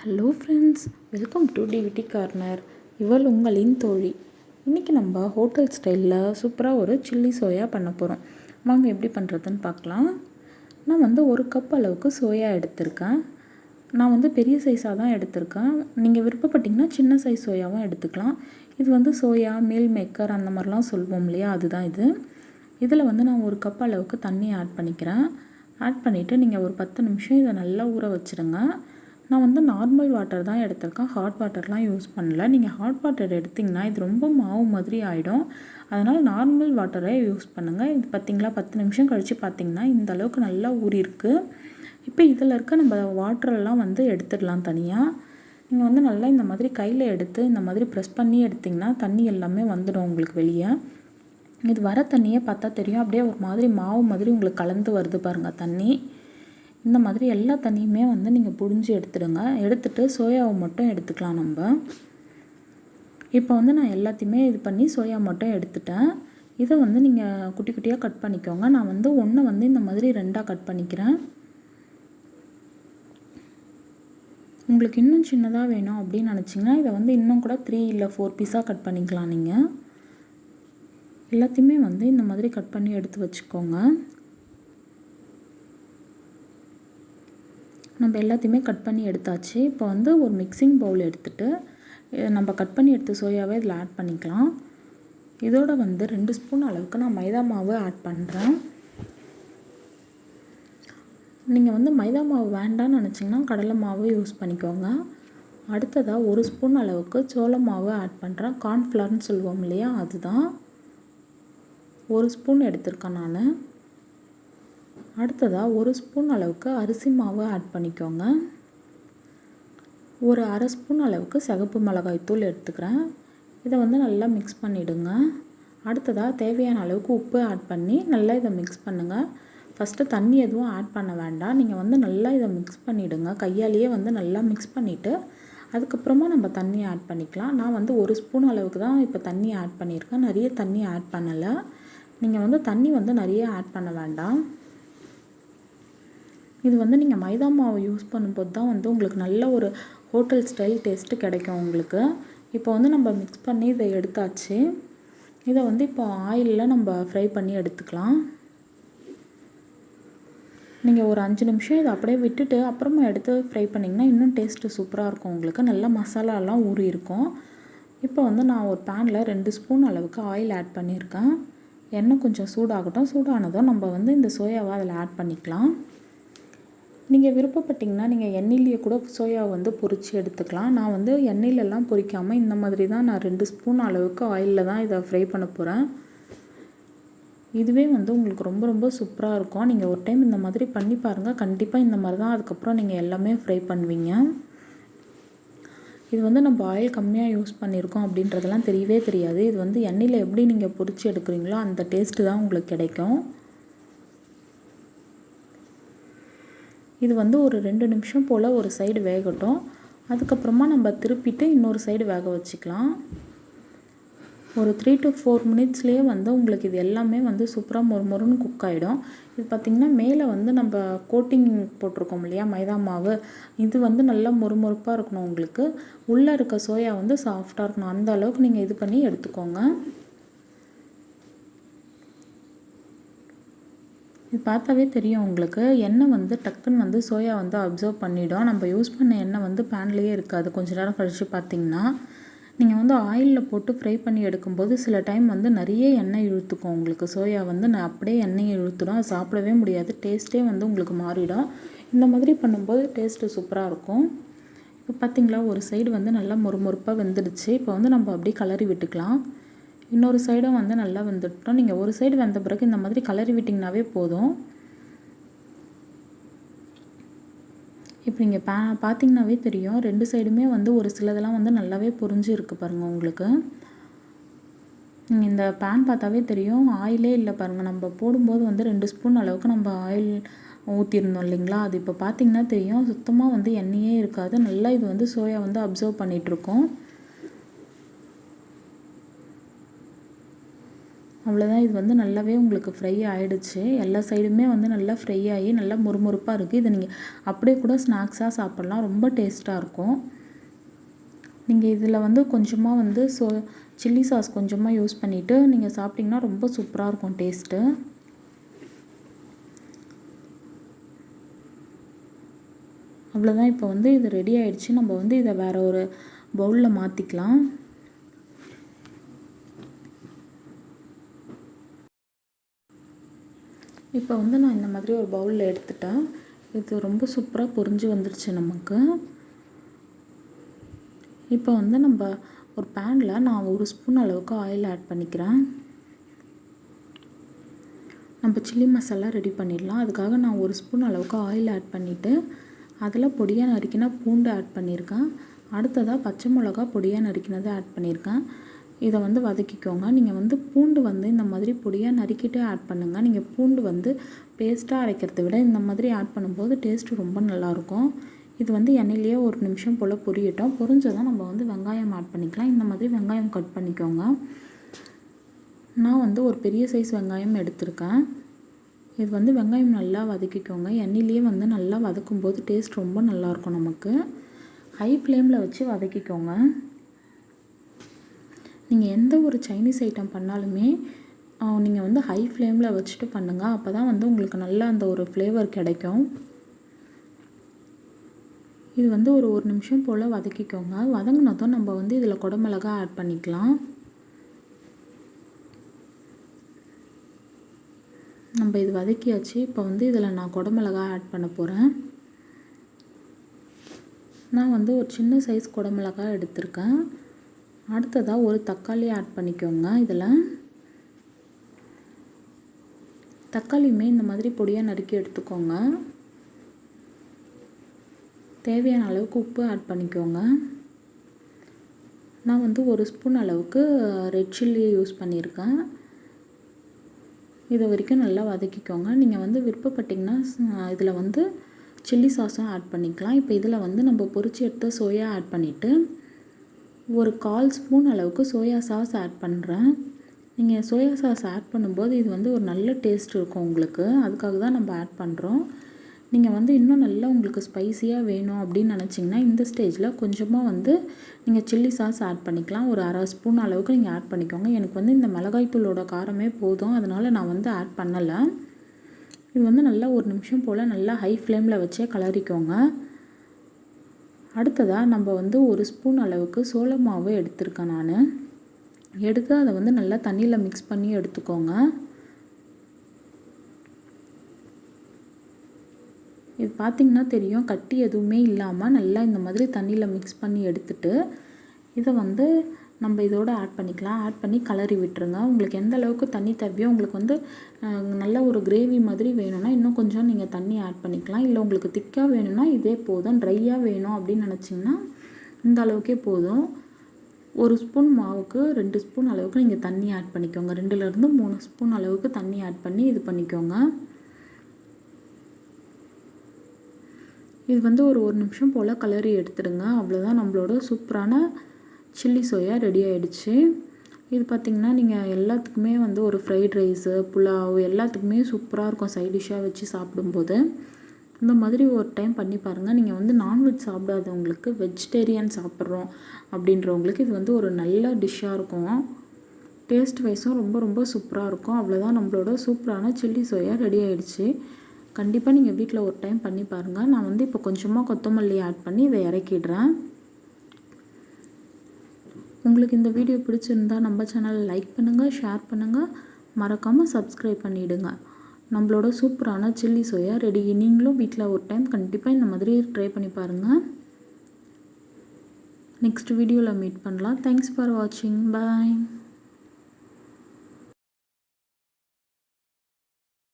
Hello friends, welcome to DVD corner. இவள் உங்களின் தோழி. இன்றைக்கி நம்ம ஹோட்டல் ஸ்டைலில் சூப்பராக ஒரு சில்லி சோயா பண்ண போகிறோம். வாங்க எப்படி பண்ணுறதுன்னு பார்க்கலாம். நான் ஒரு கப் அளவுக்கு சோயா எடுத்திருக்கேன். நான் பெரிய சைஸாக தான் எடுத்திருக்கேன். நீங்கள் விருப்பப்பட்டிங்கன்னா சின்ன சைஸ் சோயாவும் எடுத்துக்கலாம். இது சோயா மீல் மேக்கர் அந்த மாதிரிலாம் சொல்வோம் இல்லையா, அதுதான் இது. இதில் நான் ஒரு கப் அளவுக்கு தண்ணி ஆட் பண்ணிக்கிறேன். ஆட் பண்ணிவிட்டு நீங்கள் ஒரு 10 நிமிஷம் இதை நல்லா ஊற வச்சுடுங்க. நான் நார்மல் வாட்டர் தான் எடுத்திருக்கேன், ஹாட் வாட்டர்லாம் யூஸ் பண்ணல. நீங்கள் ஹாட் வாட்டர் எடுத்திங்கன்னா இது ரொம்ப மாவு மாதிரி ஆகிடும். அதனால் நார்மல் வாட்டரை யூஸ் பண்ணுங்கள். இது பார்த்திங்களா, 10 நிமிஷம் கழித்து பார்த்திங்கன்னா இந்த அளவுக்கு நல்லா ஊறிருக்கு. இப்போ இதில் இருக்க நம்ம வாட்டரெல்லாம் எடுத்துடலாம் தனியாக. நீங்கள் நல்லா இந்த மாதிரி கையில் எடுத்து இந்த மாதிரி ப்ரெஸ் பண்ணி எடுத்திங்கன்னா தண்ணி எல்லாமே வந்துடும் உங்களுக்கு வெளியே. இது வர தண்ணியே பார்த்தா தெரியும், அப்படியே ஒரு மாதிரி மாவு மாதிரி உங்களுக்கு கலந்து வருது பாருங்கள் தண்ணி. இந்த மாதிரி எல்லா தண்ணியுமே நீங்கள் புழிஞ்சு எடுத்துடுங்க. எடுத்துகிட்டு சோயாவை மட்டும் எடுத்துக்கலாம் நம்ம. இப்போ நான் எல்லாத்தையுமே இது பண்ணி சோயா மட்டும் எடுத்துட்டேன். இதை நீங்கள் குட்டி குட்டியாக கட் பண்ணிக்கோங்க. நான் ஒன்றை இந்த மாதிரி 2ஆக கட் பண்ணிக்கிறேன். உங்களுக்கு இன்னும் சின்னதாக வேணும் அப்படின்னு நினச்சிங்கன்னா இதை இன்னும் கூட 3 இல்லை 4 பீஸாக கட் பண்ணிக்கலாம். நீங்கள் எல்லாத்தையுமே இந்த மாதிரி கட் பண்ணி எடுத்து வச்சுக்கோங்க. நம்ம எல்லாத்தையுமே கட் பண்ணி எடுத்தாச்சு. இப்போ ஒரு மிக்சிங் பவுல் எடுத்துகிட்டு நம்ம கட் பண்ணி எடுத்த சோயாவை இதில் ஆட் பண்ணிக்கலாம். இதோட 2 ஸ்பூன் அளவுக்கு நான் மைதா மாவு ஆட் பண்ணுறேன். நீங்கள் மைதா மாவு வேண்டாம்னு நினச்சிங்கன்னா கடலை மாவு யூஸ் பண்ணிக்கோங்க. அடுத்ததாக 1 ஸ்பூன் அளவுக்கு சோள மாவு ஆட் பண்ணுறேன். கார்ன்ஃப்ளவர்னு சொல்லுவோம் இல்லையா, அதுதான் 1 ஸ்பூன் எடுத்திருக்கேன் நான். அடுத்ததாக 1 ஸ்பூன் அளவுக்கு அரிசி மாவு ஆட் பண்ணிக்கோங்க. ஒரு அரை ஸ்பூன் அளவுக்கு சிகப்பு மிளகாய் தூள் எடுத்துக்கிறேன். இதை நல்லா மிக்ஸ் பண்ணிவிடுங்க. அடுத்ததாக தேவையான அளவுக்கு உப்பு ஆட் பண்ணி நல்லா இதை மிக்ஸ் பண்ணுங்கள். ஃபஸ்ட்டு தண்ணி எதுவும் ஆட் பண்ண வேண்டாம். நீங்கள் நல்லா இதை மிக்ஸ் பண்ணிவிடுங்க. கையாலேயே நல்லா மிக்ஸ் பண்ணிவிட்டு அதுக்கப்புறமா நம்ம தண்ணி ஆட் பண்ணிக்கலாம். நான் 1 ஸ்பூன் அளவுக்கு தான் இப்போ தண்ணி ஆட் பண்ணியிருக்கேன். நிறைய தண்ணி ஆட் பண்ணலை. நீங்கள் தண்ணி நிறைய ஆட் பண்ண வேண்டாம். இது நீங்கள் மைதா மாவு யூஸ் பண்ணும்போது தான் உங்களுக்கு நல்ல ஒரு ஹோட்டல் ஸ்டைல் டேஸ்ட்டு கிடைக்கும் உங்களுக்கு. இப்போ நம்ம மிக்ஸ் பண்ணி இதை எடுத்தாச்சு. இதை இப்போ ஆயிலில் நம்ம ஃப்ரை பண்ணி எடுத்துக்கலாம். நீங்கள் ஒரு 5 நிமிஷம் இதை அப்படியே விட்டுட்டு அப்புறமா எடுத்து ஃப்ரை பண்ணிங்கன்னா இன்னும் டேஸ்ட்டு சூப்பராக இருக்கும் உங்களுக்கு. நல்லா மசாலாலாம் ஊறி இருக்கும். இப்போ நான் ஒரு பேனில் 2 ஸ்பூன் அளவுக்கு ஆயில் ஆட் பண்ணியிருக்கேன். எண்ணெய் கொஞ்சம் சூடாகட்டும். சூடானதும் நம்ம இந்த சோயாவை அதில் ஆட் பண்ணிக்கலாம். நீங்கள் விருப்பப்பட்டிங்கன்னா நீங்கள் எண்ணெயிலேயே கூட சோயாவை பொரித்து எடுத்துக்கலாம். நான் எண்ணெயிலெல்லாம் பொரிக்காமல் இந்த மாதிரி தான் நான் 2 ஸ்பூன் அளவுக்கு ஆயிலில் தான் இதை ஃப்ரை பண்ண போகிறேன். இதுவே உங்களுக்கு ரொம்ப ரொம்ப சூப்பராக இருக்கும். நீங்கள் ஒரு டைம் இந்த மாதிரி பண்ணி பாருங்கள். கண்டிப்பாக இந்த மாதிரி தான் அதுக்கப்புறம் நீங்கள் எல்லாமே ஃப்ரை பண்ணுவீங்க. இது நம்ம ஆயில் கம்மியாக யூஸ் பண்ணியிருக்கோம் அப்படின்றதெல்லாம் தெரியவே தெரியாது. இது எண்ணெயில் எப்படி நீங்கள் பொரித்து எடுக்கிறீங்களோ அந்த டேஸ்ட்டு தான் உங்களுக்கு கிடைக்கும். இது ஒரு 2 நிமிஷம் போல் ஒரு சைடு வேகட்டும். அதுக்கப்புறமா நம்ம திருப்பிட்டு இன்னொரு சைடு வேக வச்சுக்கலாம். ஒரு 3 to 4 மினிட்ஸ்லேயே உங்களுக்கு இது எல்லாமே சூப்பராக மொறுமொறுன்னு குக் ஆகிடும். இது பார்த்திங்கன்னா மேலே நம்ம கோட்டிங் போட்டிருக்கோம் இல்லையா மைதா மாவு, இது நல்லா மொறுமொறுப்பாக இருக்கணும் உங்களுக்கு. உள்ளே இருக்க சோயா சாஃப்டாக இருக்கணும். அந்த அளவுக்கு நீங்கள் இது பண்ணி எடுத்துக்கோங்க. இது பார்த்தாவே தெரியும் உங்களுக்கு. எண்ணெய் டக்குன்னு சோயா அப்சர்வ் பண்ணிவிடும். நம்ம யூஸ் பண்ண எண்ணெய் பேன்லேயே இருக்காது. கொஞ்சம் நேரம் கழித்து பார்த்திங்கன்னா நீங்கள் ஆயிலில் போட்டு ஃப்ரை பண்ணி எடுக்கும்போது சில டைம் நிறைய எண்ணெய் இழுத்துக்கும் உங்களுக்கு. சோயா நான் அப்படியே எண்ணெயை இழுத்துடும். அது சாப்பிடவே முடியாது. டேஸ்ட்டே உங்களுக்கு மாறிடும். இந்த மாதிரி பண்ணும்போது டேஸ்ட்டு சூப்பராக இருக்கும். இப்போ பார்த்திங்களா, ஒரு சைடு நல்லா மொறுமொறுப்பாக வெந்துடுச்சு. இப்போ நம்ம அப்படியே கலரி விட்டுக்கலாம். இன்னொரு சைடும் நல்லா வெந்துட்டோம். நீங்கள் ஒரு சைடு வெந்த பிறகு இந்த மாதிரி கலரி விட்டிங்கனாவே போதும். இப்போ நீங்கள் பார்த்திங்கனாவே தெரியும் 2 சைடுமே ஒரு சிலதெல்லாம் நல்லாவே பொரிஞ்சு இருக்குது பாருங்கள் உங்களுக்கு. நீங்கள் இந்த பேன் பார்த்தாவே தெரியும் ஆயிலே இல்லை பாருங்கள். நம்ம போடும்போது 2 ஸ்பூன் அளவுக்கு நம்ம ஆயில் ஊற்றிருந்தோம் இல்லைங்களா, அது இப்போ பார்த்திங்கன்னா தெரியும் சுத்தமாக எண்ணெயே இருக்காது. நல்லா இது சோயா அப்சர்வ் பண்ணிகிட்ருக்கோம். அவ்வளோதான். இது வந்து நல்லாவே உங்களுக்கு ஃப்ரை ஆகிடுச்சு. எல்லா சைடுமே வந்து நல்லா ஃப்ரை ஆகி நல்லா மொறுமொறுப்பாக இருக்குது. இதை நீங்கள் அப்படியே கூட ஸ்நாக்ஸாக சாப்பிட்லாம். ரொம்ப டேஸ்ட்டாக இருக்கும். நீங்கள் இதில் வந்து கொஞ்சமாக வந்து சில்லி சாஸ் கொஞ்சமாக யூஸ் பண்ணிவிட்டு நீங்கள் சாப்பிட்டிங்கன்னா ரொம்ப சூப்பராக இருக்கும் டேஸ்ட்டு. அவ்வளோதான். இப்போ வந்து இது ரெடி ஆகிடுச்சு. நம்ம வந்து இதை வேறு ஒரு பவுலில் மாற்றிக்கலாம். இப்போ வந்து நான் இந்த மாதிரி ஒரு பவுலில் எடுத்துட்டேன். இது ரொம்ப சூப்பராக பொரிஞ்சு வந்துருச்சு நமக்கு. இப்போ வந்து நம்ம ஒரு பேனில் நான் 1 ஸ்பூன் அளவுக்கு ஆயில் ஆட் பண்ணிக்கிறேன். நம்ம சில்லி மசாலா ரெடி பண்ணிடலாம். அதுக்காக நான் 1 ஸ்பூன் அளவுக்கு ஆயில் ஆட் பண்ணிவிட்டு அதில் பொடியாக நறுக்கினா பூண்டு ஆட் பண்ணியிருக்கேன். அடுத்ததாக பச்சை மிளகா பொடியாக நறுக்கினதை ஆட் பண்ணியிருக்கேன். இதை வந்து வதக்கிக்கோங்க. நீங்கள் வந்து பூண்டு வந்து இந்த மாதிரி பொடியாக நறுக்கிட்டு ஆட் பண்ணுங்கள். நீங்கள் பூண்டு வந்து பேஸ்ட்டாக அரைக்கிறத விட இந்த மாதிரி ஆட் பண்ணும்போது டேஸ்ட்டு ரொம்ப நல்லாயிருக்கும். இது வந்து எண்ணெயிலேயே 1 நிமிஷம் போல் பொரியட்டும். பொரிஞ்சதான் நம்ம வந்து வெங்காயம் ஆட் பண்ணிக்கலாம். இந்த மாதிரி வெங்காயம் கட் பண்ணிக்கோங்க. நான் வந்து ஒரு பெரிய சைஸ் வெங்காயம் எடுத்திருக்கேன். இது வந்து வெங்காயம் நல்லா வதக்கிக்கோங்க. எண்ணெயிலேயே வந்து நல்லா வதக்கும்போது டேஸ்ட் ரொம்ப நல்லாயிருக்கும் நமக்கு. ஹை ஃப்ளேமில் வச்சு வதக்கிக்கோங்க. நீங்கள் எந்த ஒரு சைனீஸ் ஐட்டம் பண்ணாலுமே நீங்கள் வந்து ஹை ஃப்ளேமில் வச்சுட்டு பண்ணுங்கள். அப்போ தான் வந்து உங்களுக்கு நல்லா அந்த ஒரு ஃப்ளேவர் கிடைக்கும். இது வந்து ஒரு 1 நிமிஷம் போல் வதக்கிக்கோங்க. வதங்கினதும் நம்ம வந்து இதில் குடமிளகா ஆட் பண்ணிக்கலாம். நம்ம இது வதக்கியாச்சு. இப்போ வந்து இதில் நான் குடமிளகா ஆட் பண்ண போகிறேன். நான் வந்து ஒரு சின்ன சைஸ் குடமிளகா எடுத்திருக்கேன். அடுத்ததாக ஒரு தக்காளி ஆட் பண்ணிக்கோங்க. இதில் தக்காளியுமே இந்த மாதிரி பொடியாக நறுக்கி எடுத்துக்கோங்க. தேவையான அளவுக்கு உப்பு ஆட் பண்ணிக்கோங்க. நான் வந்து 1 ஸ்பூன் அளவுக்கு ரெட் சில்லி யூஸ் பண்ணியிருக்கேன். இது வரைக்கும் நல்லா வதக்கிக்கோங்க. நீங்கள் வந்து விருப்பப்பட்டிங்கன்னா இதில் வந்து சில்லி சாஸும் ஆட் பண்ணிக்கலாம். இப்போ இதில் வந்து நம்ம பொரிச்சு எடுத்த சோயா ஆட் பண்ணிவிட்டு ஒரு 1/4 ஸ்பூன் அளவுக்கு சோயா சாஸ் ஆட் பண்ணுறேன். நீங்கள் சோயா சாஸ் ஆட் பண்ணும்போது இது வந்து ஒரு நல்ல டேஸ்ட் இருக்கும் உங்களுக்கு. அதுக்காக தான் நம்ம ஆட் பண்ணுறோம். நீங்கள் வந்து இன்னும் நல்லா உங்களுக்கு ஸ்பைஸியாக வேணும் அப்படின்னு நினச்சிங்கன்னா இந்த ஸ்டேஜில் கொஞ்சமாக வந்து நீங்கள் சில்லி சாஸ் ஆட் பண்ணிக்கலாம். ஒரு 1/2 ஸ்பூன் அளவுக்கு நீங்கள் ஆட் பண்ணிக்கோங்க. எனக்கு வந்து இந்த மிளகாய்த்தூளோட காரமே போதும். அதனால் நான் வந்து ஆட் பண்ணலை. இது வந்து நல்லா 1 நிமிஷம் போல் நல்லா ஹை ஃப்ளேமில் வச்சே கலரிக்கோங்க. அடுத்ததாக நம்ம வந்து 1 ஸ்பூன் அளவுக்கு சோள மாவு எடுத்திருக்கேன் நான். எடுத்து அதை வந்து நல்லா தண்ணியில் மிக்ஸ் பண்ணி எடுத்துக்கோங்க. இது பார்த்திங்கன்னா தெரியும், கட்டி எதுவுமே இல்லாமல் நல்லா இந்த மாதிரி தண்ணியில் மிக்ஸ் பண்ணி எடுத்துட்டு இதை வந்து நம்ம இதோட ஆட் பண்ணிக்கலாம். ஆட் பண்ணி கலரி விட்டுருங்க. உங்களுக்கு எந்த அளவுக்கு தண்ணி தேவையோ, உங்களுக்கு வந்து நல்ல ஒரு கிரேவி மாதிரி வேணும்னா இன்னும் கொஞ்சம் நீங்கள் தண்ணி ஆட் பண்ணிக்கலாம். இல்லை உங்களுக்கு திக்காக வேணும்னா இதே போதும். ட்ரையாக வேணும் அப்படின்னு நினச்சிங்கன்னா இந்த அளவுக்கே போதும். 1 ஸ்பூன் மாவுக்கு 2 ஸ்பூன் அளவுக்கு நீங்கள் தண்ணி ஆட் பண்ணிக்கோங்க. 2லேருந்து 3 ஸ்பூன் அளவுக்கு தண்ணி ஆட் பண்ணி இது பண்ணிக்கோங்க. இது வந்து ஒரு 1 நிமிஷம் போல் கலரி எடுத்துடுங்க. அவ்வளோதான், நம்மளோட சூப்பரான சில்லி சோயா ரெடி ஆகிடுச்சு. இது பார்த்திங்கன்னா நீங்கள் எல்லாத்துக்குமே வந்து ஒரு ஃப்ரைட் ரைஸு, புலாவ் எல்லாத்துக்குமே சூப்பராக இருக்கும் சைட் டிஷ்ஷாக வச்சு சாப்பிடும்போது. இந்த மாதிரி ஒரு டைம் பண்ணி பாருங்கள். நீங்கள் வந்து நான்வெஜ் சாப்பிடாதவங்களுக்கு, வெஜிடேரியன் சாப்பிட்றோம் அப்படின்றவங்களுக்கு இது வந்து ஒரு நல்ல டிஷ்ஷாக இருக்கும். டேஸ்ட் வைஸும் ரொம்ப ரொம்ப சூப்பராக இருக்கும். அவ்வளோதான், நம்மளோட சூப்பரான சில்லி சோயா ரெடி ஆகிடுச்சு. கண்டிப்பாக நீங்கள் வீட்டில் ஒரு டைம் பண்ணி பாருங்கள். நான் வந்து இப்போ கொஞ்சமாக கொத்தமல்லி ஆட் பண்ணி இதை இறக்கிடுறேன். உங்களுக்கு இந்த வீடியோ பிடிச்சிருந்தா நம்ம சேனலை லைக் பண்ணுங்கள், ஷேர் பண்ணுங்கள், மறக்காமல் சப்ஸ்கிரைப் பண்ணிவிடுங்க. நம்மளோட சூப்பரான சில்லி சோயா ரெடி. நீங்களும் வீட்டில் ஒரு டைம் கண்டிப்பாக இந்த மாதிரி ட்ரை பண்ணி பாருங்கள். நெக்ஸ்ட் வீடியோவில் மீட் பண்ணலாம். தேங்க்ஸ் ஃபார் வாட்சிங். பாய்.